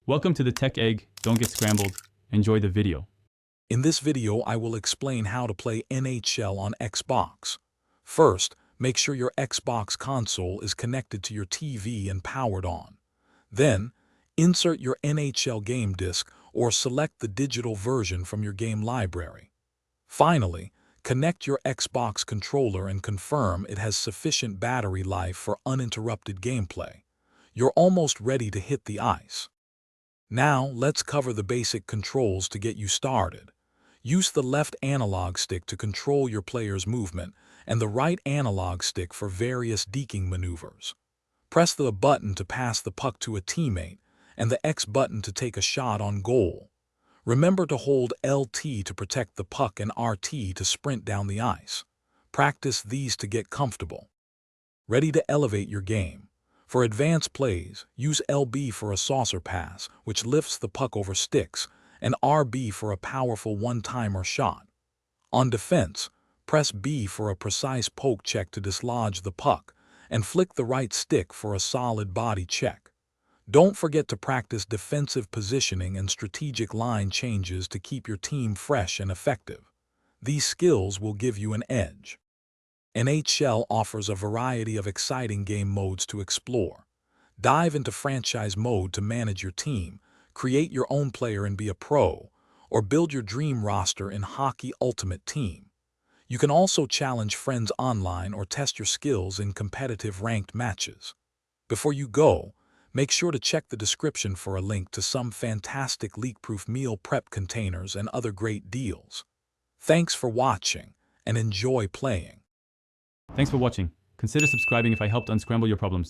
Welcome to the Tech Egg. Don't get scrambled. Enjoy the video. In this video, I will explain how to play NHL on Xbox. First, make sure your Xbox console is connected to your TV and powered on. Then, insert your NHL game disc or select the digital version from your game library. Finally, connect your Xbox controller and confirm it has sufficient battery life for uninterrupted gameplay. You're almost ready to hit the ice. Now, let's cover the basic controls to get you started. Use the left analog stick to control your player's movement and the right analog stick for various deking maneuvers. Press the button to pass the puck to a teammate and the X button to take a shot on goal. Remember to hold LT to protect the puck and RT to sprint down the ice. Practice these to get comfortable. Ready to elevate your game. For advanced plays, use LB for a saucer pass, which lifts the puck over sticks, and RB for a powerful one-timer shot. On defense, press B for a precise poke check to dislodge the puck, and flick the right stick for a solid body check. Don't forget to practice defensive positioning and strategic line changes to keep your team fresh and effective. These skills will give you an edge. NHL offers a variety of exciting game modes to explore. Dive into franchise mode to manage your team, create your own player and be a pro, or build your dream roster in Hockey Ultimate Team. You can also challenge friends online or test your skills in competitive ranked matches. Before you go, make sure to check the description for a link to some fantastic leak-proof meal prep containers and other great deals. Thanks for watching, and enjoy playing. Thanks for watching. Consider subscribing if I helped unscramble your problems.